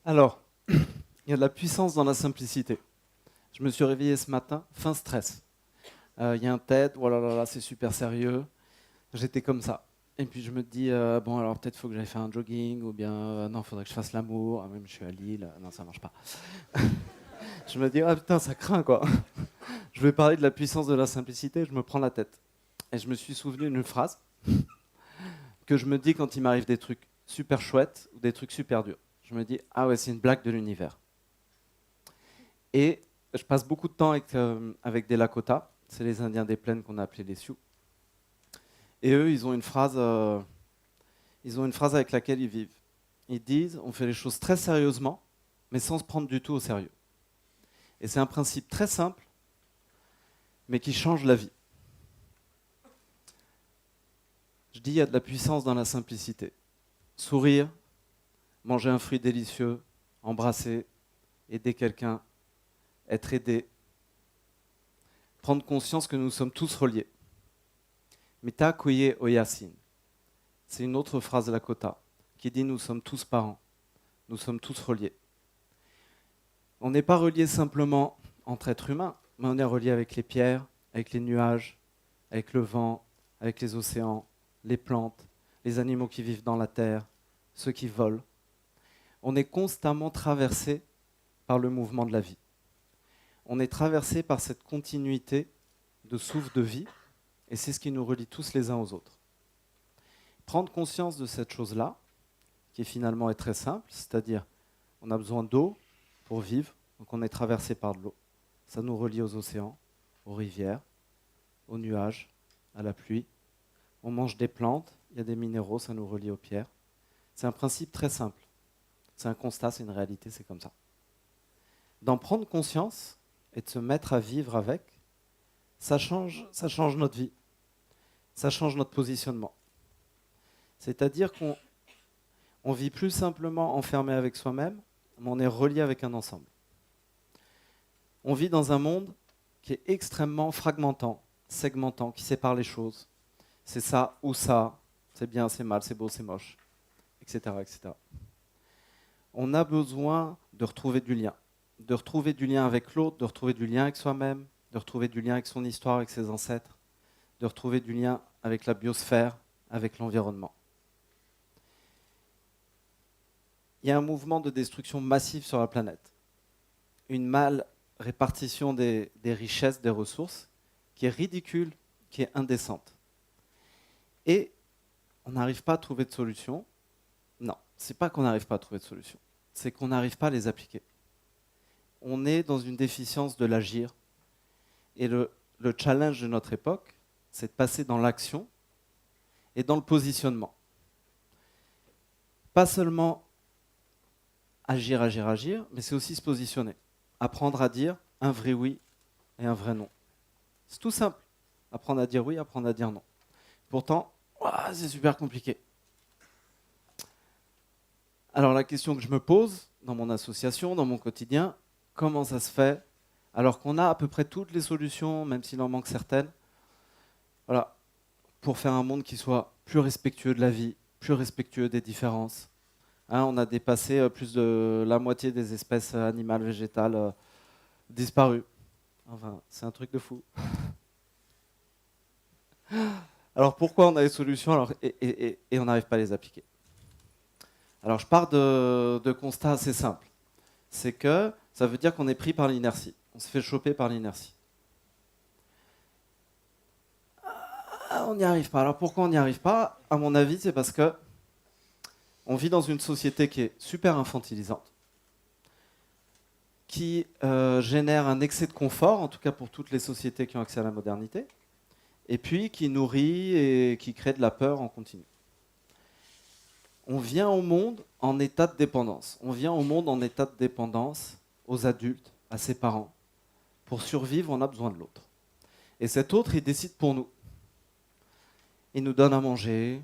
Alors, il y a de la puissance dans la simplicité. Je me suis réveillé ce matin, fin stress. Il y a un TED, oh là là là, c'est super sérieux. J'étais comme ça. Et puis je me dis, bon alors peut-être il faut que j'aille faire un jogging, ou bien non, il faudrait que je fasse l'amour. Ah, même je suis à Lille, non ça marche pas. Je me dis, ah putain, ça craint quoi. Je vais parler de la puissance de la simplicité, je me prends la tête. Et je me suis souvenu d'une phrase que je me dis quand il m'arrive des trucs super chouettes ou des trucs super durs. Je me dis, ah ouais, c'est une blague de l'univers. Et je passe beaucoup de temps avec des Lakota, c'est les Indiens des plaines qu'on a appelés les Sioux. Et eux, ils ont une phrase avec laquelle ils vivent. Ils disent, on fait les choses très sérieusement, mais sans se prendre du tout au sérieux. Et c'est un principe très simple, mais qui change la vie. Je dis, il y a de la puissance dans la simplicité. Sourire, manger un fruit délicieux, embrasser, aider quelqu'un, être aidé, prendre conscience que nous sommes tous reliés. Mita koye oyasin. C'est une autre phrase Lakota qui dit nous sommes tous parents, nous sommes tous reliés. On n'est pas reliés simplement entre êtres humains, mais on est reliés avec les pierres, avec les nuages, avec le vent, avec les océans, les plantes, les animaux qui vivent dans la terre, ceux qui volent. On est constamment traversé par le mouvement de la vie. On est traversé par cette continuité de souffle de vie, et c'est ce qui nous relie tous les uns aux autres. Prendre conscience de cette chose-là, qui finalement est très simple, c'est-à-dire on a besoin d'eau pour vivre, donc on est traversé par de l'eau. Ça nous relie aux océans, aux rivières, aux nuages, à la pluie. On mange des plantes, il y a des minéraux, ça nous relie aux pierres. C'est un principe très simple. C'est un constat, c'est une réalité, c'est comme ça. D'en prendre conscience et de se mettre à vivre avec, ça change notre vie. Ça change notre positionnement. C'est-à-dire qu'on ne vit plus simplement enfermé avec soi-même, mais on est relié avec un ensemble. On vit dans un monde qui est extrêmement fragmentant, segmentant, qui sépare les choses. C'est ça ou ça, c'est bien, c'est mal, c'est beau, c'est moche, etc., etc. On a besoin de retrouver du lien avec l'autre, de retrouver du lien avec soi-même, de retrouver du lien avec son histoire, avec ses ancêtres, de retrouver du lien avec la biosphère, avec l'environnement. Il y a un mouvement de destruction massive sur la planète. Une mal répartition des richesses, des ressources, qui est ridicule, qui est indécente. Et on n'arrive pas à trouver de solution. Non, c'est pas qu'on n'arrive pas à trouver de solution, c'est qu'on n'arrive pas à les appliquer. On est dans une déficience de l'agir. Et le challenge de notre époque, c'est de passer dans l'action et dans le positionnement. Pas seulement agir, agir, agir, mais c'est aussi se positionner. Apprendre à dire un vrai oui et un vrai non. C'est tout simple. Apprendre à dire oui, apprendre à dire non. Pourtant, c'est super compliqué. Alors la question que je me pose dans mon association, dans mon quotidien, comment ça se fait alors qu'on a à peu près toutes les solutions, même s'il en manque certaines, voilà, pour faire un monde qui soit plus respectueux de la vie, plus respectueux des différences. Hein, on a dépassé plus de la moitié des espèces animales, végétales disparues. Enfin, c'est un truc de fou. Alors pourquoi on a des solutions et on n'arrive pas à les appliquer? Alors je pars de constats assez simples. C'est que ça veut dire qu'on est pris par l'inertie. On se fait choper par l'inertie. On n'y arrive pas. Alors pourquoi on n'y arrive pas? À mon avis, c'est parce que on vit dans une société qui est super infantilisante, qui génère un excès de confort, en tout cas pour toutes les sociétés qui ont accès à la modernité, et puis qui nourrit et qui crée de la peur en continu. On vient au monde en état de dépendance. On vient au monde en état de dépendance aux adultes, à ses parents. Pour survivre, on a besoin de l'autre. Et cet autre, il décide pour nous. Il nous donne à manger,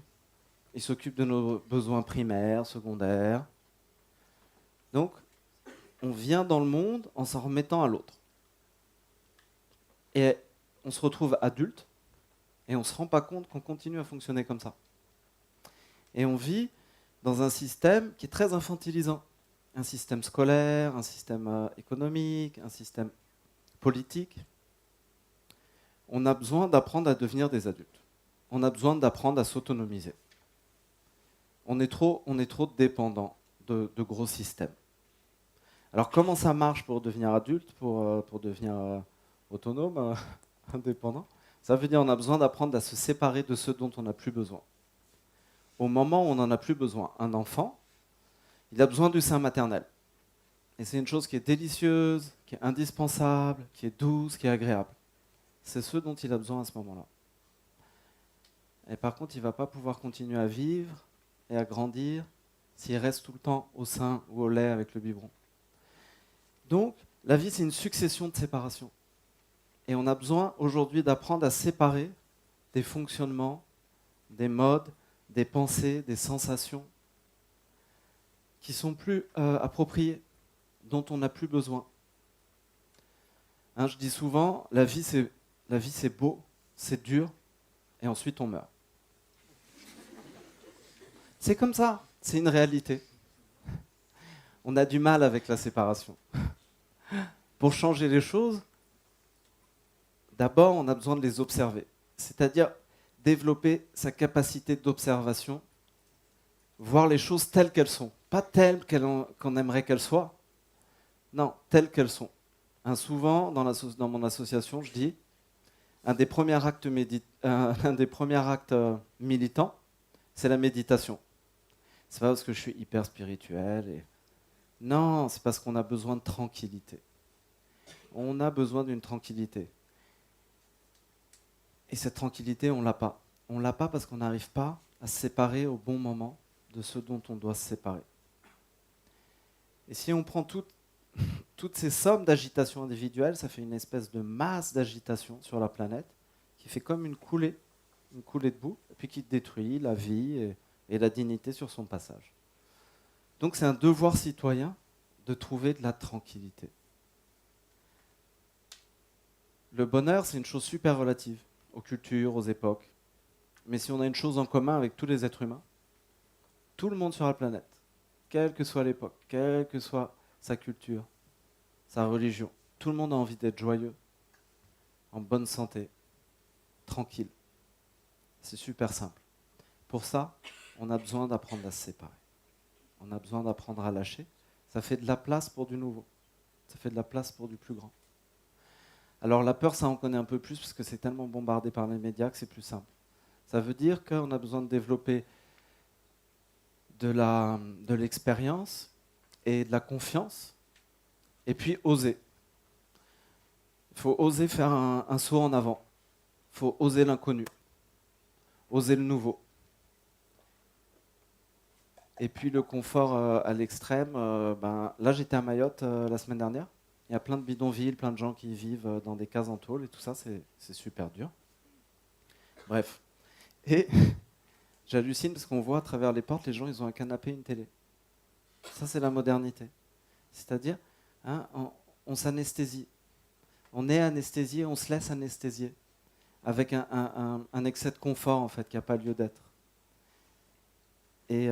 il s'occupe de nos besoins primaires, secondaires. Donc, on vient dans le monde en s'en remettant à l'autre. Et on se retrouve adulte, et on ne se rend pas compte qu'on continue à fonctionner comme ça. Et on vit dans un système qui est très infantilisant. un système scolaire, un système économique, un système politique. On a besoin d'apprendre à devenir des adultes. On a besoin d'apprendre à s'autonomiser. On est trop dépendant de gros systèmes. Alors comment ça marche pour devenir adulte, pour devenir autonome, indépendant? Ça veut dire qu'on a besoin d'apprendre à se séparer de ceux dont on n'a plus besoin. Au moment où on n'en a plus besoin, un enfant, il a besoin du sein maternel. Et c'est une chose qui est délicieuse, qui est indispensable, qui est douce, qui est agréable. C'est ce dont il a besoin à ce moment-là. Et par contre, il ne va pas pouvoir continuer à vivre et à grandir s'il reste tout le temps au sein ou au lait avec le biberon. Donc, la vie, c'est une succession de séparations. Et on a besoin aujourd'hui d'apprendre à séparer des fonctionnements, des modes, des pensées, des sensations qui ne sont plus appropriées, dont on n'a plus besoin. Hein, je dis souvent, la vie c'est beau, c'est dur, et ensuite on meurt. C'est comme ça, c'est une réalité. On a du mal avec la séparation. Pour changer les choses, d'abord on a besoin de les observer, c'est-à-dire développer sa capacité d'observation, voir les choses telles qu'elles sont, pas telles qu'on aimerait qu'elles soient, non, telles qu'elles sont. Hein, souvent, dans mon association, je dis, un des premiers actes militants, c'est la méditation. C'est pas parce que je suis hyper spirituel. Non, c'est parce qu'on a besoin de tranquillité. On a besoin d'une tranquillité. Et cette tranquillité, on l'a pas. On l'a pas parce qu'on n'arrive pas à se séparer au bon moment de ce dont on doit se séparer. Et si on prend toutes ces sommes d'agitation individuelle, ça fait une espèce de masse d'agitation sur la planète qui fait comme une coulée de boue, et puis qui détruit la vie et la dignité sur son passage. Donc c'est un devoir citoyen de trouver de la tranquillité. Le bonheur, c'est une chose super relative aux cultures, aux époques. Mais si on a une chose en commun avec tous les êtres humains, tout le monde sur la planète, quelle que soit l'époque, quelle que soit sa culture, sa religion, tout le monde a envie d'être joyeux, en bonne santé, tranquille. C'est super simple. Pour ça, on a besoin d'apprendre à se séparer. On a besoin d'apprendre à lâcher. Ça fait de la place pour du nouveau. Ça fait de la place pour du plus grand. Alors la peur, ça on connaît un peu plus parce que c'est tellement bombardé par les médias que c'est plus simple. Ça veut dire qu'on a besoin de développer de l'expérience et de la confiance, et puis oser. Il faut oser faire un saut en avant. Il faut oser l'inconnu, oser le nouveau. Et puis le confort à l'extrême, là j'étais à Mayotte la semaine dernière. Il y a plein de bidonvilles, plein de gens qui vivent dans des cases en tôle et tout ça, c'est super dur. Bref. Et j'hallucine parce qu'on voit à travers les portes, les gens ils ont un canapé, une télé. Ça c'est la modernité. C'est-à-dire, hein, on s'anesthésie. On est anesthésié, on se laisse anesthésier. Avec un excès de confort en fait qui n'a pas lieu d'être. Et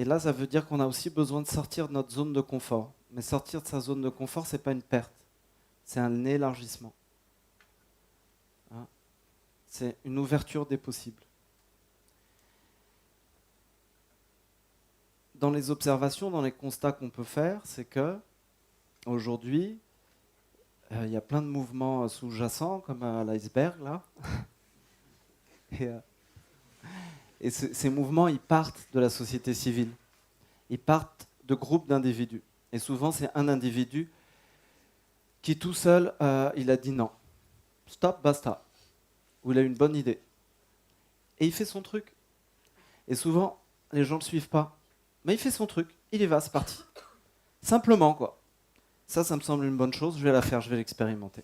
là, ça veut dire qu'on a aussi besoin de sortir de notre zone de confort. Mais sortir de sa zone de confort, ce n'est pas une perte. C'est un élargissement. Hein, c'est une ouverture des possibles. Dans les observations, dans les constats qu'on peut faire, c'est que aujourd'hui, il y a plein de mouvements sous-jacents, comme à l'iceberg, là. Et ces mouvements, ils partent de la société civile. Ils partent de groupes d'individus. Et souvent, c'est un individu qui, tout seul, il a dit non. Stop, basta. Ou il a une bonne idée. Et il fait son truc. Et souvent, les gens ne le suivent pas. Mais il fait son truc. Il y va, c'est parti. Simplement, quoi. Ça me semble une bonne chose. Je vais la faire, je vais l'expérimenter.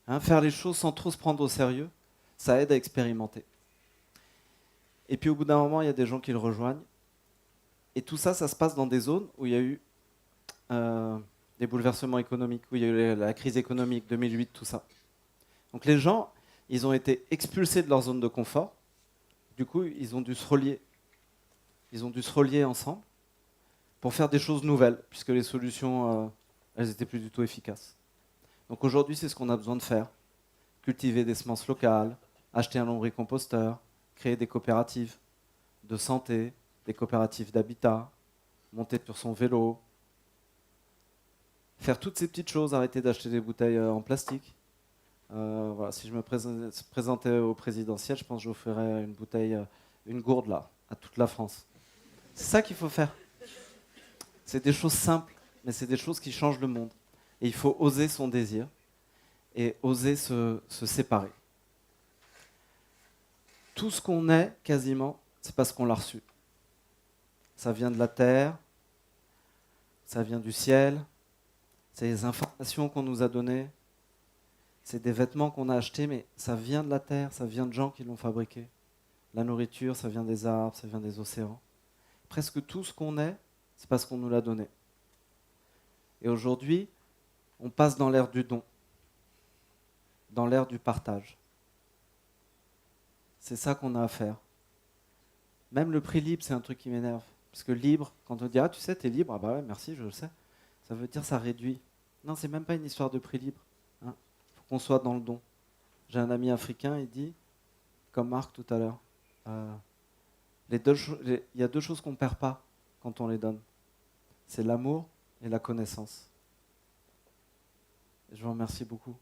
Hein, faire les choses sans trop se prendre au sérieux, ça aide à expérimenter. Et puis au bout d'un moment, il y a des gens qui le rejoignent. Et tout ça, ça se passe dans des zones où il y a eu des bouleversements économiques, où il y a eu la crise économique, 2008, tout ça. Donc les gens, ils ont été expulsés de leur zone de confort. Du coup, ils ont dû se relier. Ils ont dû se relier ensemble pour faire des choses nouvelles, puisque les solutions, elles n'étaient plus du tout efficaces. Donc aujourd'hui, c'est ce qu'on a besoin de faire. Cultiver des semences locales, acheter un lombricomposteur, créer des coopératives de santé, des coopératives d'habitat, monter sur son vélo, faire toutes ces petites choses, arrêter d'acheter des bouteilles en plastique. Voilà, si je me présentais au présidentiel, je pense que j'offrirais une bouteille, une gourde là, à toute la France. C'est ça qu'il faut faire. C'est des choses simples, mais c'est des choses qui changent le monde. Et il faut oser son désir et oser se séparer. Tout ce qu'on est, quasiment, c'est parce qu'on l'a reçu. Ça vient de la terre, ça vient du ciel, c'est les informations qu'on nous a données, c'est des vêtements qu'on a achetés, mais ça vient de la terre, ça vient de gens qui l'ont fabriqué. La nourriture, ça vient des arbres, ça vient des océans. Presque tout ce qu'on est, c'est parce qu'on nous l'a donné. Et aujourd'hui, on passe dans l'ère du don, dans l'ère du partage. C'est ça qu'on a à faire. Même le prix libre, c'est un truc qui m'énerve. Parce que libre, quand on dit « Ah, tu sais, t'es libre », ah bah ouais, merci, je le sais. Ça veut dire ça réduit. Non, c'est même pas une histoire de prix libre. Faut qu'on soit dans le don. J'ai un ami africain, il dit, comme Marc tout à l'heure, il y a deux choses qu'on ne perd pas quand on les donne. C'est l'amour et la connaissance. Je vous remercie beaucoup.